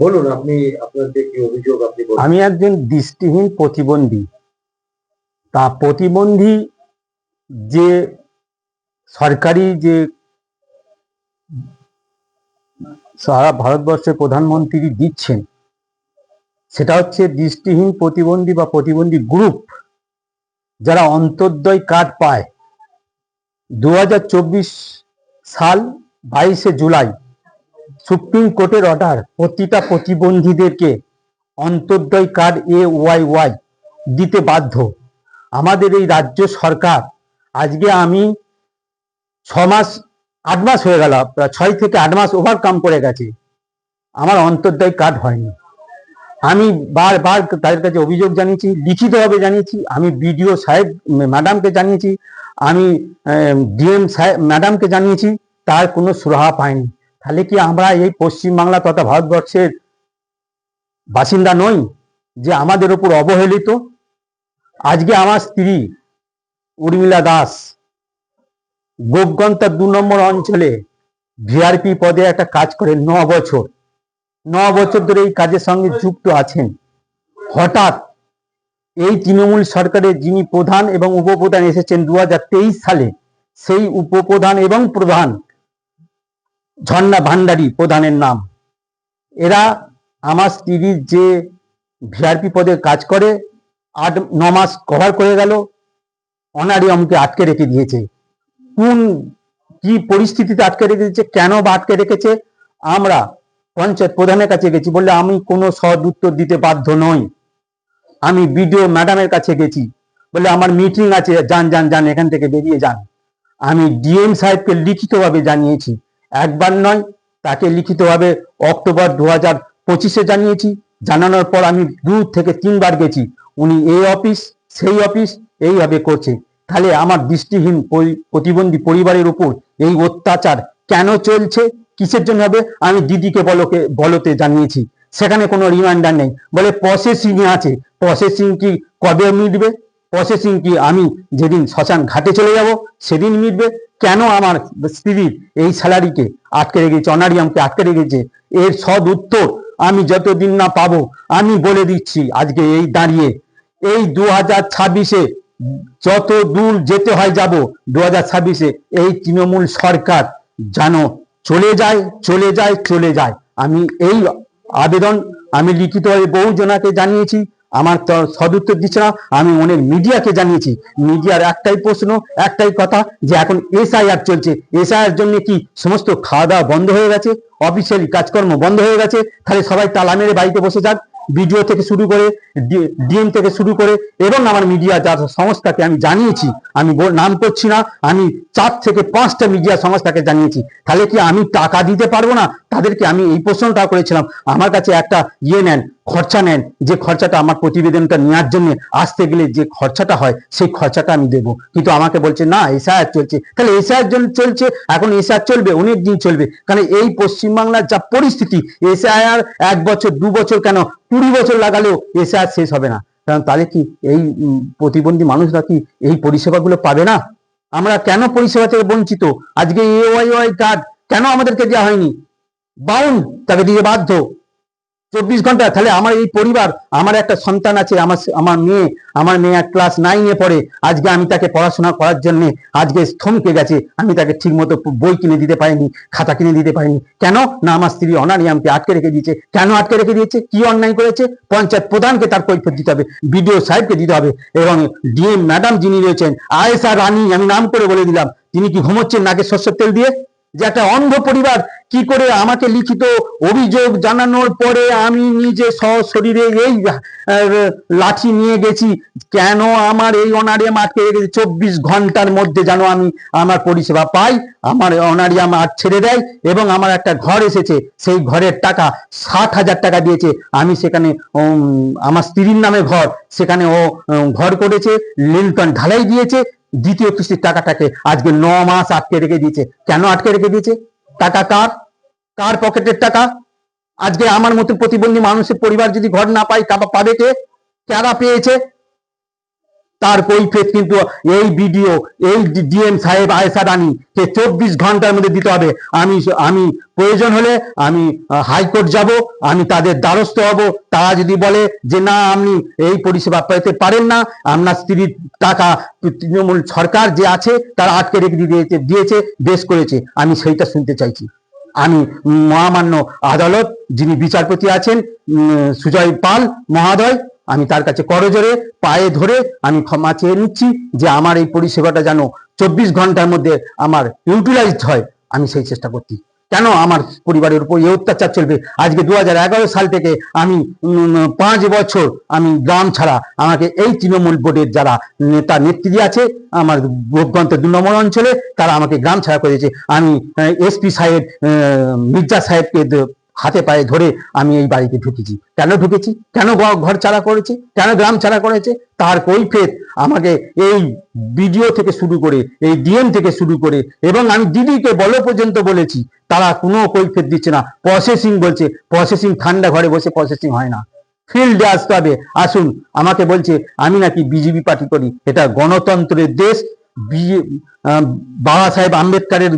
বলুন আপনি, আপনার যে কি অভিযোগ আপনি বলুন। আমি একজন দৃষ্টিহীন প্রতিবন্ধী। তা প্রতিবন্ধী যে সরকারি যে সারা ভারতবর্ষের প্রধানমন্ত্রী দিচ্ছেন, সেটা হচ্ছে দৃষ্টিহীন প্রতিবন্ধী বা প্রতিবন্ধী গ্রুপ যারা অন্তর্দয় কার্ড পায়। 2024 সাল 22শে জুলাই সুপ্রিম কোর্টের অর্ডার প্রতিটা প্রতিবন্ধীদেরকে অন্তর্দয় কার্ড AYY দিতে বাধ্য। আমাদের এই রাজ্য সরকার, আজকে আমি 6 মাস 8 মাস হয়ে গেল, 6 থেকে 8 মাস ওভারকাম করে গেছে, আমার অন্তর্দয় কার্ড হয়নি। আমি বারবার তাদের কাছে অভিযোগ জানিয়েছি, লিখিতভাবে জানিয়েছি, আমি বিডিও সাহেব ম্যাডামকে জানিয়েছি, আমি ডিএম সাহেব ম্যাডামকে জানিয়েছি, তার কোনো সুরাহা পাইনি। তাহলে কি আমরা এই পশ্চিমবাংলা তথা ভারতবর্ষের বাসিন্দা নই যে আমাদের উপর অবহেলিত? আজকে আমার স্ত্রী উর্মিলা দাস গোপগন্তা 2 নম্বর অঞ্চলে ভিআরপি পদে একটা কাজ করে 9 বছর ধরে এই কাজের সঙ্গে যুক্ত আছেন। হঠাৎ এই তৃণমূল সরকারের যিনি প্রধান এবং উপপ্রধান এসেছেন 2023 সালে, সেই উপপ্রধান এবং প্রধান ঝর্ণা ভান্ডারী প্রধানের নাম, এরা আমার স্ত্রীর যে ভিআরপি পদে কাজ করে 8-9 মাস কভার করে গেল, অনারিয়ামকে আটকে রেখে দিয়েছে। কোন কি পরিস্থিতিতে আটকে রেখে দিয়েছে, কেন বা আটকে রেখেছে? আমরা পঞ্চায়েত প্রধানের কাছে গেছি, বললে আমি কোনো সদ উত্তর দিতে বাধ্য নই। আমি বিডিও ম্যাডামের কাছে গেছি, বলে আমার মিটিং আছে, যান যান যান, এখান থেকে বেরিয়ে যান। আমি ডিএম সাহেবকে লিখিতভাবে জানিয়েছি, একবার নয়, তাকে লিখিতভাবে অক্টোবর 2025-এ জানিয়েছি। জানানোর পর আমি 2 থেকে 3 বার গেছি, উনি এই অফিস সেই অফিস এইভাবে করছে। তাহলে আমার দৃষ্টিহীন প্রতিবন্ধী পরিবারের উপর এই অত্যাচার কেন চলছে, কিসের জন্য হবে? আমি দিদিকে বলতে জানিয়েছি, সেখানে কোনো রিমাইন্ডার নেই, বলে প্রসেসিং এ আছে। প্রসেসিং কি কবে মিটবে? প্রসেসিং কি আমি যেদিন শ্মশান ঘাটে চলে যাব সেদিন মিটবে? কেন আমার স্ত্রীর এই স্যালারিকে আটকে রেখেছে, অনারিয়ামকে আটকে রেখেছে? এর সদ উত্তর আমি যতদিন না পাবো, আমি বলে দিচ্ছি আজকে এই দাঁড়িয়ে, এই 2026-এ যত দূর যেতে হয় যাব, 2026-এ এই তৃণমূল সরকার যেন চলে যায় চলে যায় চলে যায়। আমি এই আবেদন আমি লিখিতভাবে বহু জনাকে জানিয়েছি, আমার তো সদুত্তর দিচ্ছে না। আমি অনেক মিডিয়াকে জানিয়েছি, মিডিয়ার একটাই প্রশ্ন, একটাই কথা, যে এখন এসআইআর চলছে, এসআইআর জন্য কি সমস্ত খাওয়া দাওয়া বন্ধ হয়ে গেছে, অফিসিয়ালি কাজকর্ম বন্ধ হয়ে গেছে? তাহলে সবাই তালা মেরে বাড়িতে বসে যাক। ভিডিও থেকে শুরু করে ডিএম থেকে শুরু করে এবং আমার মিডিয়া যা সংস্থাকে আমি জানিয়েছি, আমি নাম করছি না, আমি 4 থেকে 5টা মিডিয়া সংস্থাকে জানিয়েছি। তাহলে কি আমি টাকা দিতে পারবো না তাদেরকে? আমি এই প্রশ্নটা করেছিলাম। আমার কাছে একটা নেন, খরচা নেন, যে খরচাটা আমার প্রতিবেদনটা নেওয়ার জন্য আসতে গেলে যে খরচাটা হয়, সেই খরচাটা আমি দেবো। কিন্তু আমাকে বলছে না, এসআইআর চলছে। তাহলে এসআইআর চলছে, এখন এসআইআর চলবে, অনেক দিন চলবে, কারণ এই পশ্চিমবাংলার যা পরিস্থিতি, এসআইআর 1 বছর 2 বছর কেন 20 বছর লাগালেও এসআইআর শেষ হবে না। কারণ তাহলে কি এই প্রতিবন্ধী মানুষরা কি এই পরিষেবাগুলো পাবে না? আমরা কেন পরিষেবা থেকে বঞ্চিত? আজকে AYY কার্ড কেন আমাদেরকে দেওয়া হয়নি? বাউন্ড, তাকে দিয়ে বাধ্য 24 ঘন্টা। তাহলে আমার এই পরিবার, আমার একটা সন্তান আছে, আমার মেয়ে ক্লাস 9-এ পড়ে, আজকে আমি তাকে পড়াশোনা করার জন্য আজকে থমকে গেছে, আমি তাকে ঠিক মতো বই কিনে দিতে পারিনি, খাতা কিনে দিতে পারিনি। কেন না? আমার স্ত্রী অনারিয়ামকে আটকে রেখে দিয়েছে। কেন আটকে রেখে দিয়েছে? কি অন্যায় করেছে? পঞ্চায়েত প্রধানকে তার কৈফিয়ত দিতে হবে, বিডিও সাহেবকে দিতে হবে, এবং ডিএম ম্যাডাম যিনি রয়েছেন, আয়েশা রানী, আমি নাম করে বলে দিলাম, তিনি কি ঘুমোচ্ছেন নাকে সর্ষের তেল দিয়ে? যে একটা অন্ধ পরিবার কি করে আমাকে লিখিত অভিযোগ জানানোর পরে আমি নিজে সশরীরে এই লাঠি নিয়ে গেছি, কেন আমার এই অনারিয়াম আটকে রেখেছে? 24 ঘন্টার মধ্যে যেন আমি আমার পরিষেবা পাই, আমার অনারিয়াম আর ছেড়ে দেয়, এবং আমার একটা ঘর এসেছে, সেই ঘরের টাকা 60,000 টাকা দিয়েছে। আমি সেখানে আমার স্ত্রীর নামে ঘর, সেখানে ও ঘর করেছে, লিন্টন ঢালাই দিয়েছে, দ্বিতীয় কিস্তির টাকাটাকে আজকে 9 মাস আটকে রেখে দিয়েছে। কেন আটকে রেখে দিয়েছে? টাকা কার? কার পকেটের টাকা? আজকে আমার মতো প্রতিবন্ধী মানুষের পরিবার যদি ঘর না পায়, পাবে কে? কারা পেয়েছে? তার কৈফিয়ত কিন্তু এই ভিডিও, এই ডিএম সাহেব আয়েশা রানী কে 24 ঘন্টার মধ্যে দিতে হবে। আমি প্রয়োজন হলে আমি হাইকোর্ট যাব, আমি তাদের দ্বারস্থ হব। তারা যদি বলে যে না আপনি এই পরিষেবা পেতে পারেন না, আপনার স্ত্রীর টাকা তৃণমূল সরকার যে আছে তারা আটকে রেখে দিয়েছে বেশ করেছে, আমি সেইটা শুনতে চাইছি। আমি মহামান্য আদালত যিনি বিচারপতি আছেন সুজয় পাল মহোদয়, আমি তার কাছে করজোড়ে পায়ে ধরে আমি ক্ষমা চেয়ে নিচ্ছি যে আমার এই পরিষেবাটা যেন 24 ঘন্টার মধ্যে আমার ইউটিলাইজড হয়, আমি সেই চেষ্টা করছি। কেন আমার পরিবারের উপর এই অত্যাচার চলবে? আজকে 2011 সাল থেকে আমি 5 বছর আমি গ্রাম ছাড়া, আমাকে এই তৃণমূল বোর্ডের যারা নেতা নেত্রী আছে আমার ভোটগন্তের 2 নম্বর অঞ্চলে, তারা আমাকে গ্রাম ছাড়া করেছে। আমি এসপি সাহেব মির্জা সাহেবকে হাতে পায়ে ধরে আমি এই বাড়িতে ঢুকেছি। কেন ঢুকেছি? কেন ঘর ছাড়া করেছে? কেন গ্রাম ছাড়া করেছে? তার কৈফিয়ত আমাকে এই ভিডিও থেকে শুরু করে, এই ডিএম থেকে শুরু করে, এবং আমি দিদিকে বলো পর্যন্ত বলেছি, তারা কোনো কৈফিয়ত দিচ্ছে না। প্রসেসিং বলছে, প্রসেসিং ঠান্ডা ঘরে বসে প্রসেসিং হয় না, ফিল্ডে আসতে হবে। আসুন, আমাকে বলছে আমি নাকি বিজেপি পার্টি করি। এটা গণতন্ত্রের দেশ, বাবা সাহেব আম্বেদকরের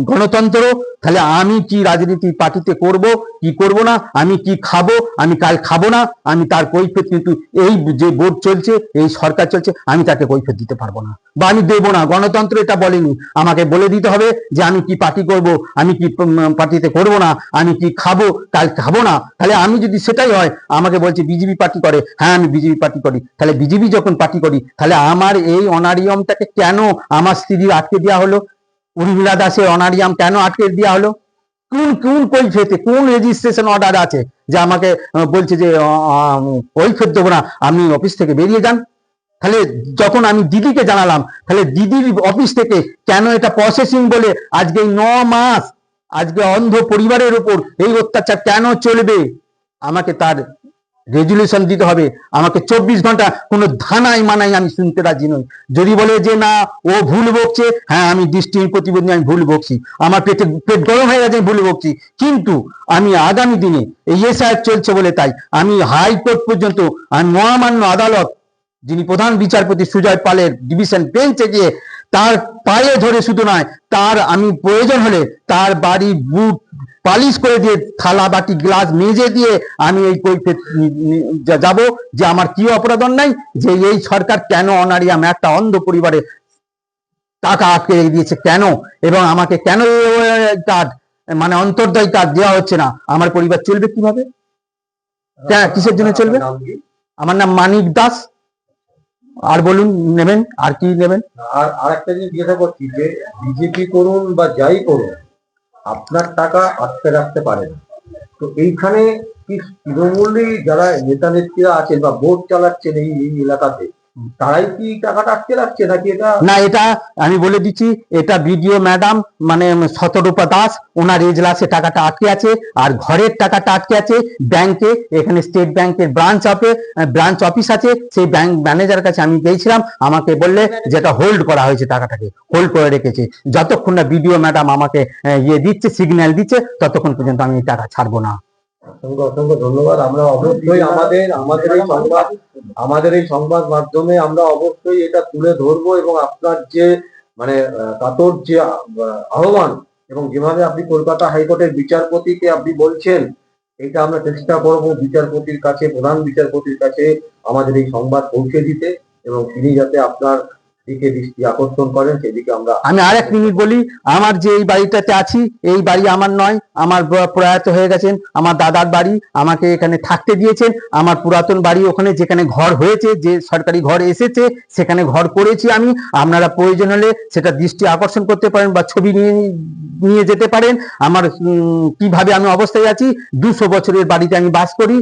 গণতন্ত্র। তাহলে আমি কি রাজনীতি পার্টিতে করব কি করব না, আমি কি খাবো আমি কাল খাবো না, আমি তার কৈফিয়ত কিন্তু এই যে বোর্ড চলছে, এই সরকার চলছে, আমি তাকে কৈফিয়ত দিতে পারবো না বা আমি দেবো না। গণতন্ত্র এটা বলেনি, আমাকে বলে দিতে হবে যে আমি কি পার্টি করব, আমি কি পার্টিতে করব না, আমি কি খাবো কাল খাবো না। তাহলে আমি যদি সেটাই হয়, আমাকে বলছে বিজেপি পার্টি করে, হ্যাঁ আমি বিজেপি পার্টি করি। তাহলে বিজেপি যখন পার্টি করি, তাহলে আমার এই অনারিয়ামটাকে কেন আমার স্ত্রী আটকে দেওয়া হলো? উর্মিলা দাসের অনারিয়াম কেন আটকে দেওয়া হলো? কোন কৈফিয়তে, কোন রেজিস্ট্রেশন অর্ডার আছে যে আমাকে বলছে যে কৈফিয়ত দেবো না, আপনি অফিস থেকে বেরিয়ে যান? তাহলে যখন আমি দিদিকে জানালাম, তাহলে দিদির অফিস থেকে কেন এটা প্রসেসিং বলে আজকে 9 মাস আজকে অন্ধ পরিবারের উপর এই অত্যাচার কেন চলবে? আমাকে তার রেজুলেশন দিতে হবে। আমাকে 24 ঘন্টা কোনো ধানাই মানাই আমি শুনতে রাজি নই। যদি বলে যে না ও ভুল বকছে, হ্যাঁ আমি দৃষ্টিহীন প্রতিবন্ধী, আমি ভুল বকছি, আমার পেট গরম হয়ে গেছে, আমি ভুল বকছি, কিন্তু আমি আগামী দিনে এই এসআইআর চলছে বলে তাই আমি হাইকোর্ট পর্যন্ত, আমি মহামান্য আদালত যিনি প্রধান বিচারপতি সুজয় পালের ডিভিশন বেঞ্চে গিয়ে তার পায়ে ধরে শুধু নয়, তার আমি প্রয়োজন হলে তার বাড়ি বুট পালিশ করে দিয়ে, থালা বাটি গ্লাস মেজে দিয়ে আমি এই কৈফিয়ত যাব যে আমার কি অপরাধ নাই, যে এই সরকার কেন অনারিয়াম একটা অন্ধ পরিবারে টাকা আটকে রেখে দিয়েছে কেন, এবং আমাকে কেন কার্ড মানে অন্তর্দয় কার্ড দেওয়া হচ্ছে না। আমার পরিবার চলবে কিভাবে? কিসের জন্য চলবে? আমার নাম মানিক দাস। আর বলুন, নেবেন আর কি নেবেন? আর একটা জিনিস জিজ্ঞাসা করছি যে বিজেপি করুন বা যাই করুন, আপনার টাকা আটকে রাখতে পারেন। তো এইখানে কি তৃণমূলের যারা নেতা নেত্রীরা আছেন বা ভোট চালাচ্ছেন এই এলাকাতে, তারাই কি টাকাটা আটকে রাখছে নাকি এটা? না, এটা আমি বলে দিচ্ছি, এটা বিডিও ম্যাডাম মানে শতরূপা দাস, ওনার এজলাসে টাকাটা আটকে আছে, আর ঘরের টাকাটা আটকে আছে ব্যাংকে। এখানে স্টেট ব্যাংকের ব্রাঞ্চ অফিস আছে, সেই ব্যাংক ম্যানেজার কাছে আমি গিয়েছিলাম, আমাকে বললে যেটা হোল্ড করা হয়েছে, টাকাটাকে হোল্ড করে রেখেছে। যতক্ষণ না বিডিও ম্যাডাম আমাকে দিচ্ছে, সিগন্যাল দিচ্ছে, ততক্ষণ পর্যন্ত আমি এই টাকা ছাড়বো না। অসংখ্য ধন্যবাদ। আমরা অবশ্যই আমাদের এই সংবাদ মাধ্যমে আমরা অবশ্যই এটা তুলে ধরবো, এবং আপনার যে মানে কাতর যে আহ্বান, এবং যেভাবে আপনি কলকাতা হাইকোর্টের বিচারপতিকে আপনি বলছেন, এটা আমরা চেষ্টা করব বিচারপতির কাছে, প্রধান বিচারপতির কাছে আমাদের এই সংবাদ পৌঁছে দিতে, এবং তিনি যাতে আপনার দিকে দৃষ্টি আকর্ষণ করেন সেদিকে আমরা। আমি আর 1 মিনিট বলি, আমার যে এই বাড়িটাতে আছি, এই বাড়ি আমার নয়, আমার প্রয়াত হয়ে গেছেন আমার দাদার বাড়ি, আমাকে এখানে থাকতে দিয়েছেন। আমার পুরাতন বাড়ি ওখানে, যেখানে ঘর হয়েছে, যে সরকারি ঘর এসেছে সেখানে ঘর করেছি আমি। আপনারা প্রয়োজন হলে সেটা দৃষ্টি আকর্ষণ করতে পারেন বা ছবি নিয়ে যেতে পারেন আমার কিভাবে আমি অবস্থায় আছি। 200 বছরের বাড়িতে আমি বাস করি,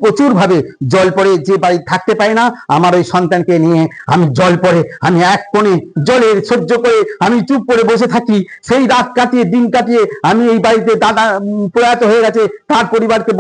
প্রচুর ভাবে জল পড়ে, যে বাড়ি থাকতে পারে না, আমার ওই সন্তানকে নিয়ে আমি জল পড়ে আমি এক কোণে জলের সহ্য করে আমি চুপ করে বসে থাকি। সেই রাত কাটিয়ে দিন কাটিয়ে আমি এই বাড়িতে দাদা প্রয়াত হয়ে গেছে, তার পরিবারকে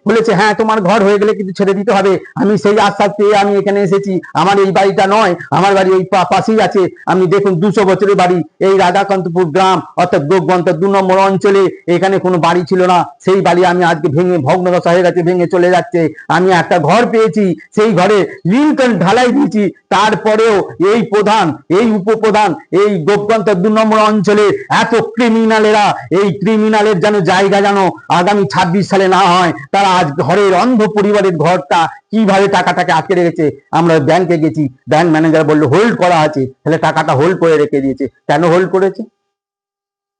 বলেছে হ্যাঁ তোমার ঘর হয়ে গেলে কিন্তু ছেড়ে দিতে হবে। আমি সেই আশ্বাস পেয়ে আমি এখানে এসেছি। আমার এই বাড়িটা নয়, আমার বাড়ি এই পাশেই আছে। আমি দেখুন 200 বছরের বাড়ি, এই রাধাকান্তপুর গ্রাম অর্থাৎ গোপগন্ত 2 নম্বর অঞ্চলে। এখানে কোনো বাড়ি ছিল না, সেই বাড়ি আমি আজকে ভেঙে ভগ্নদশা হয়ে গেছে, ভেঙে চলে যাচ্ছে। আমি একটা ঘর পেয়েছি, সেই ঘরে লিঙ্কন ঢালাই দিয়েছি। তারপরেও এই প্রধান, এই উপপ্রধান, এই গোপগন্ত 2 নম্বর অঞ্চলে এত ক্রিমিনালেরা, এই ক্রিমিনালের যেন জায়গা যেন আগামী 26 সালে না হয়। তারা আজ ঘরের অন্ধ পরিবারের ঘরটা কিভাবে টাকাটাকে আটকে রেখেছে। আমরা ব্যাংকে গেছি, ব্যাংক ম্যানেজার বললো হোল্ড করা আছে, তাহলে টাকাটা হোল্ড করে রেখে দিয়েছে। কেন হোল্ড করেছে?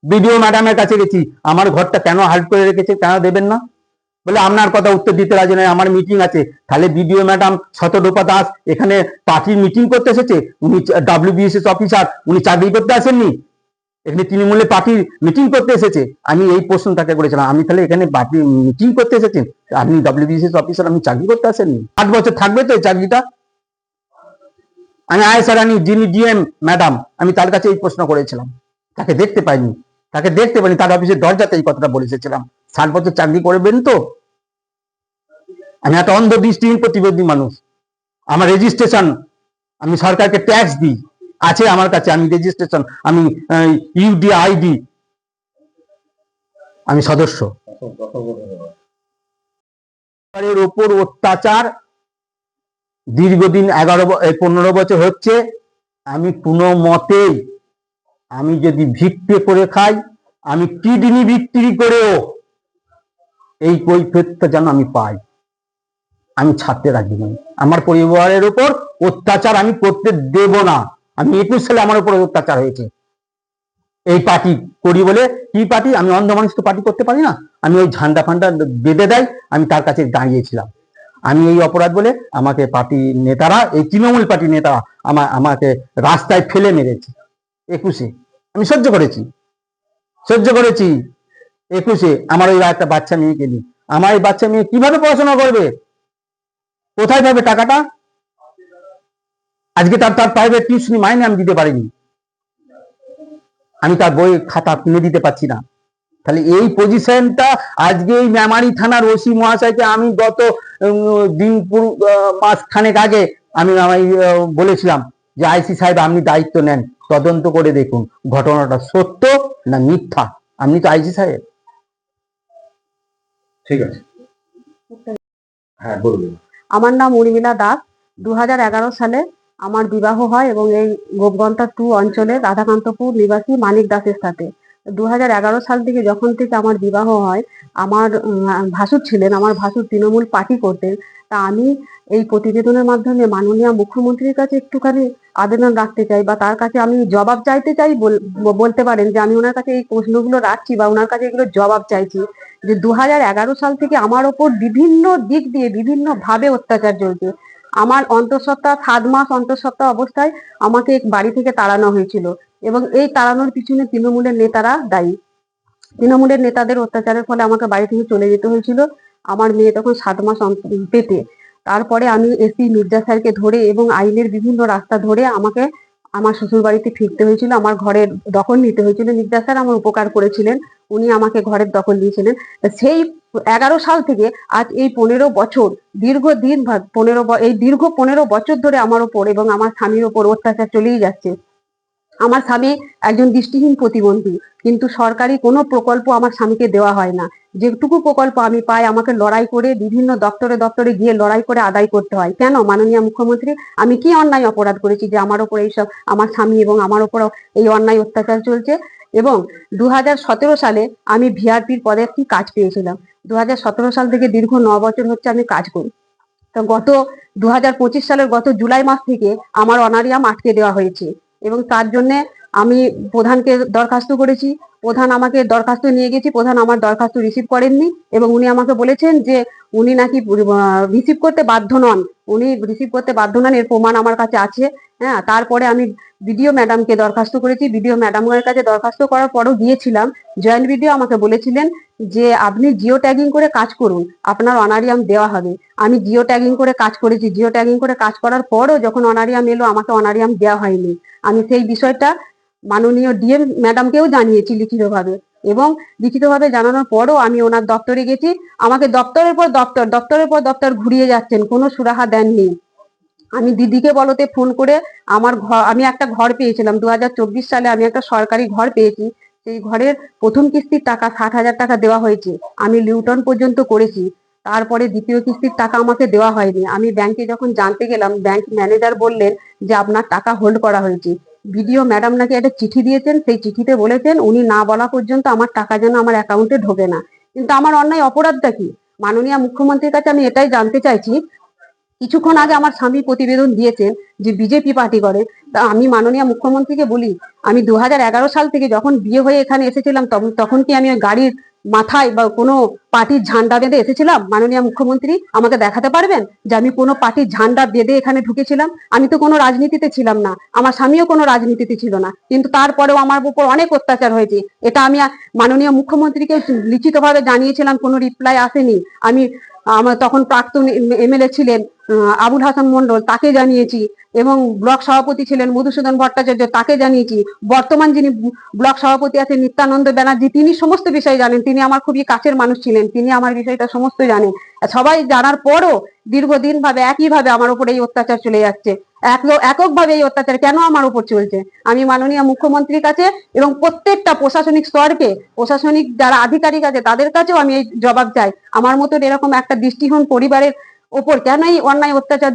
বিডিও ম্যাডামের কাছে গেছি, আমার ঘরটা কেন হোল্ড করে রেখেছে, কেন দেবেন না? বলে আপনার কথা উত্তর দিতে রাজি নয়, আমার মিটিং আছে। তাহলে বিডিও ম্যাডাম শতরূপা দাস এখানে পার্টির মিটিং করতে এসেছে? উনি WBSS অফিসার, উনি চাকরি করতে আসেননি, এখানে তৃণমূলের পার্টির মিটিং করতে এসেছে। আমি এই প্রশ্ন তাকে করেছিলাম, আমি তাহলে এখানে পার্টি মিটিং করতে এসেছেন, আপনি WBSS অফিসার, আপনি চাকরি করতে আসেননি? 8 বছর থাকবে তো এই চাকরিটা? আমি আয়েশা রানী, যিনি ডিএম ম্যাডাম, আমি তার কাছে এই প্রশ্ন করেছিলাম, তাকে দেখতে পাইনি, তার অফিসের দরজাতে এই কথাটা বলে এসেছিলাম। 60 বছর চাকরি করবেন তো? আমি একটা অন্ধ দৃষ্টিহীন প্রতিবন্ধী মানুষ, আমার রেজিস্ট্রেশন, আমি সরকারকে ট্যাক্স দিই, আছে আমার কাছে, আমি রেজিস্ট্রেশন, আমি UDID, আমি সদস্য। এর ওপর অত্যাচার দীর্ঘদিন 15 বছর হচ্ছে। আমি কোনো মতেই, আমি যদি ভিক্ষে করে খাই, আমি কিডনি বিক্রি করেও এই কৈফিয়তটা যেন আমি পাই, আমি ছাড়তে রাজি নই। আমার পরিবারের উপর অত্যাচার আমি করতে দেব না। আমি 21 সালে আমার উপর অত্যাচার হয়েছে এই পার্টি করি বলে। কি পার্টি? আমি অন্ধ মানুষ তো পার্টি করতে পারি না। আমি ওই ঝান্ডা ফান্ডা বেঁধে দেয়, আমি তার কাছে দাঁড়িয়েছিলাম। আমি এই অপরাধ বলে আমাকে পার্টি নেতারা, এই তৃণমূল পার্টি নেতারা আমাকে রাস্তায় ফেলে মেরেছে 21-এ। আমি সহ্য করেছি। 21-এ আমার ওই একটা বাচ্চা মেয়েকে নিয়ে, আমার এই বাচ্চা মেয়ে কিভাবে পড়াশোনা করবে? কোথায় পাবে টাকাটা? আজকে তার প্রাইভেট টিউশনি মাইনে আমি দিতে পারিনি, আমি তার বই খাতা কিনে দিতে পারছি না। তাহলে এই পজিশনটা আজকে এই মেমারি থানার ওসি মহাশয়কে আমি গত মাস খানেক আগে আমি বলেছিলাম যে আইসি সাহেব আপনি দায়িত্ব নেন, তদন্ত করে দেখুন ঘটনাটা সত্য না মিথ্যা। আপনি তো আইসি সাহেব। ঠিক আছে, হ্যাঁ বলুন। আমার নাম উর্মিলা দাস। 2011 সালে আমার বিবাহ হয় এবং এই গোপগন্তা 2 অঞ্চলের রাধাকান্তপুর নিবাসী মানিক দাসের সাথে। 2011 সাল থেকে যখন থেকে আমার বিবাহ হয়, আমার ভাসুর ছিলেন, আমার ভাসুর তৃণমূল পার্টি করতেন। তা আমি এই প্রতিবেদনের মাধ্যমে মাননীয় মুখ্যমন্ত্রীর কাছে একটুখানি আবেদন রাখতে চাই, বা তার কাছে আমি জবাব চাইতে চাই, বলতে পারেন যে আমি ওনার কাছে এই প্রশ্নগুলো রাখছি বা ওনার কাছে এগুলো জবাব চাইছি। যে 2011 সাল থেকে আমার ওপর বিভিন্ন দিক দিয়ে বিভিন্ন ভাবে অত্যাচার চলছে। আমার অন্তঃসত্ত্বা 7 মাস অন্তঃসত্ত্বা অবস্থায় আমাকে বাড়ি থেকে তাড়ানো হয়েছিল এবং এই তাড়ানোর পিছনে তৃণমূলের নেতারা দায়ী। তৃণমূলের নেতাদের অত্যাচারের ফলে আমাকে বাড়ি থেকে চলে যেতে হয়েছিল। আমার মেয়ে তখন 7 মাস পেটে। তারপরে আমি এসপি মির্জা স্যারকে ধরে এবং আইনের বিভিন্ন রাস্তা ধরে আমাকে আমার শ্বশুর বাড়িতে ফিরতে হয়েছিল, আমার ঘরের দখল নিতে হয়েছিল। মির্জা স্যার আমার উপকার করেছিলেন, উনি আমাকে ঘরের দখল দিয়েছিলেন। সেই 11 সাল থেকে আজ এই 15 বছর, দীর্ঘদিন এই দীর্ঘ 15 বছর ধরে আমার ওপর এবং আমার স্বামীর ওপর অত্যাচার চলেই যাচ্ছে। আমার স্বামী একজন দৃষ্টিহীন প্রতিবন্ধী, কিন্তু সরকারি কোনো প্রকল্প আমার স্বামীকে দেওয়া হয় না। যেটুকু প্রকল্প আমি পাই আমাকে লড়াই করে বিভিন্ন দপ্তরে গিয়ে লড়াই করে আদায় করতে হয়। কেন মাননীয় মুখ্যমন্ত্রী, আমি কি অন্যায় অপরাধ করেছি যে আমার ওপর এইসব, আমার স্বামী এবং আমার ওপর এই অন্যায় অত্যাচার চলছে? এবং 2017 সালে আমি ভিআরপির পদে একটি কাজ পেয়েছিলাম। 2017 সাল থেকে দীর্ঘ 9 বছর হচ্ছে আমি কাজ করি। তো গত 2025 সালের গত জুলাই মাস থেকে আমার অনারিয়াম আটকে দেওয়া হয়েছে এবং তার জন্য আমি প্রধানকে দরখাস্ত করেছি। প্রধান আমাকে দরখাস্ত নিয়ে গেছি, প্রধান আমার দরখাস্ত রিসিভ করেননি এবং উনি আমাকে বলেছেন যে উনি নাকি রিসিভ করতে বাধ্য নন, এর প্রমাণ আমার কাছে আছে। হ্যাঁ, তারপরে আমি বিডিও ম্যাডামকে দরখাস্ত করেছি। বিডিও ম্যাডামের কাছে দরখাস্ত করার পরও গিয়েছিলাম, জয়েন্ট বিডিও আমাকে বলেছিলেন যে আপনি জিও ট্যাগিং করে কাজ করুন, আপনার অনারিয়াম দেওয়া হবে। আমি জিও ট্যাগিং করে কাজ করেছি, জিও ট্যাগিং করে কাজ করার পরও যখন অনারিয়াম এলো আমাকে অনারিয়াম দেওয়া হয়নি। আমি সেই বিষয়টা মাননীয় ডিএম ম্যাডামকেও জানিয়েছি লিখিতভাবে, এবং লিখিতভাবে জানানোর পরও আমি ওনার দপ্তরে গেছি, আমাকে দপ্তরের পর দপ্তর দপ্তরের পর দপ্তর ঘুরিয়ে যাচ্ছেন, কোনো সুরাহা দেননি। আমি দিদিকে বলতে ফোন করে আমার ঘর, আমি একটা ঘর পেয়েছিলাম 2024 সালে, আমি একটা সরকারি ঘর পেয়েছি। সেই ঘরের প্রথম কিস্তির টাকা 60,000 টাকা দেওয়া হয়েছে, আমি লিউটন পর্যন্ত করেছি। তারপরে দ্বিতীয় কিস্তির টাকা আমাকে দেওয়া হয়নি। আমি ব্যাংকে যখন জানতে গেলাম, ব্যাংক ম্যানেজার বললেন যে আপনার টাকা হোল্ড করা হয়েছে। বিডিও ম্যাডাম নাকি একটা চিঠি দিয়েছেন, সেই চিঠিতে বলেছেন উনি না বলা পর্যন্ত আমার টাকা যেন আমার অ্যাকাউন্টে ঢোকে না। কিন্তু আমার অন্যায় অপরাধটা কি? মাননীয় মুখ্যমন্ত্রীর কাছে আমি এটাই জানতে চাইছি। কিছুক্ষণ আগে আমার স্বামী প্রতিবেদন দিয়েছেন যে বিজেপি পার্টি করে। তা আমি মাননীয় মুখ্যমন্ত্রীকে বলি, আমি 2011 সাল থেকে যখন বিয়ে হয়ে এখানে এসেছিলাম তখন কি আমি ওই গাড়ির মাথায় বা কোনো পার্টির ঝান্ডা বেঁধে এসেছিলাম? মাননীয় মুখ্যমন্ত্রী আমাকে দেখাতে পারবেন যে আমি কোনো পার্টির ঝান্ডা বেঁধে এখানে ঢুকেছিলাম? আমি তো কোনো রাজনীতিতে ছিলাম না, আমার স্বামীও কোনো রাজনীতিতে ছিল না, কিন্তু তারপরেও আমার উপর অনেক অত্যাচার হয়েছে। এটা আমি মাননীয় মুখ্যমন্ত্রীকে লিখিতভাবে জানিয়েছিলাম, কোনো রিপ্লাই আসেনি। আমি আমার তখন প্রাক্তন এমএলএ ছিলেন আবুল হাসান মন্ডল, তাকে জানিয়েছি, এবং ব্লক সভাপতি ছিলেন মধুসূদন ভট্টাচার্য, তাকে জানিয়েছি। বর্তমান যিনি ব্লক সভাপতি আছেন নিত্যানন্দ ব্যানার্জি, তিনি সমস্ত বিষয় জানেন, তিনি আমার খুবই কাছের মানুষ ছিলেন, তিনি আমার বিষয়টা সমস্ত জানেন। সবাই জানার পরও দীর্ঘদিন ভাবে একইভাবে আমার উপর এই অত্যাচার চলে যাচ্ছে। এককভাবে এই অত্যাচার কেন আমার উপর চলছে? আমি মাননীয় মুখ্যমন্ত্রীর কাছে এবং প্রত্যেকটা প্রশাসনিক স্তরকে, প্রশাসনিক যারা আধিকারিক আছে তাদের কাছেও আমি এই জবাব চাই, আমার মতন এরকম একটা দৃষ্টিহীন পরিবারের ওপর কেন এই অন্যায় অত্যাচার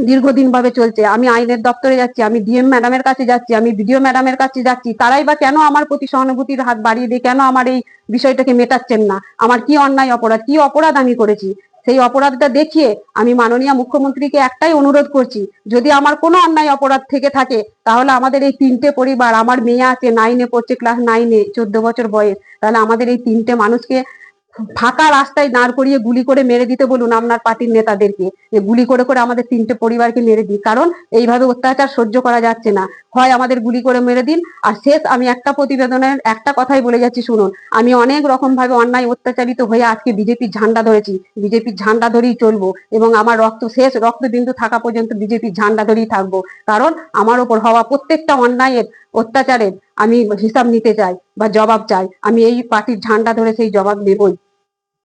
দীর্ঘদিন ভাবে চলছে। আমি আইনের দপ্তরে যাচ্ছি, আমি ডিএম ম্যাডামের কাছে যাচ্ছি, আমি বিডিও ম্যাডামের কাছে যাচ্ছি, তারাই বা কেন আমার প্রতি সহানুভূতির হাত বাড়িয়ে দিয়ে কেন আমার এই বিষয়টাকে মেটাচ্ছেন না? আমার কি অন্যায় অপরাধ, কি অপরাধ আমি করেছি? সেই অপরাধটা দেখিয়ে আমি মাননীয় মুখ্যমন্ত্রীকে একটাই অনুরোধ করছি, যদি আমার কোনো অন্যায় অপরাধ থেকে থাকে তাহলে আমাদের এই 3টে পরিবার, আমার মেয়ে আছে 9-এ পড়ছে, ক্লাস 9-এ, 14 বছর বয়স, তাহলে আমাদের এই 3টে মানুষকে ফাঁকা রাস্তায় দাঁড় করিয়ে গুলি করে মেরে দিতে বলুন আপনার পার্টির নেতাদেরকে, যে গুলি করে করে আমাদের 3টে পরিবারকে মেরে দিই, কারণ এইভাবে অত্যাচার সহ্য করা যাচ্ছে না। হয় আমাদের গুলি করে মেরে দিন। আর শেষ আমি একটা প্রতিবেদনের একটা কথাই বলে যাচ্ছি শুনুন, আমি অনেক রকম ভাবে অন্যায় অত্যাচারিত হয়ে আজকে বিজেপির ঝান্ডা ধরেছি, বিজেপির ঝান্ডা ধরেই চলবো, এবং আমার শেষ রক্তবিন্দু থাকা পর্যন্ত বিজেপির ঝান্ডা ধরেই থাকবো, কারণ আমার ওপর হওয়া প্রত্যেকটা অন্যায়ের অত্যাচারের আমি হিসাব নিতে চাই বা জবাব চাই। আমি এই পার্টির ঝান্ডা ধরে সেই জবাব নেবই।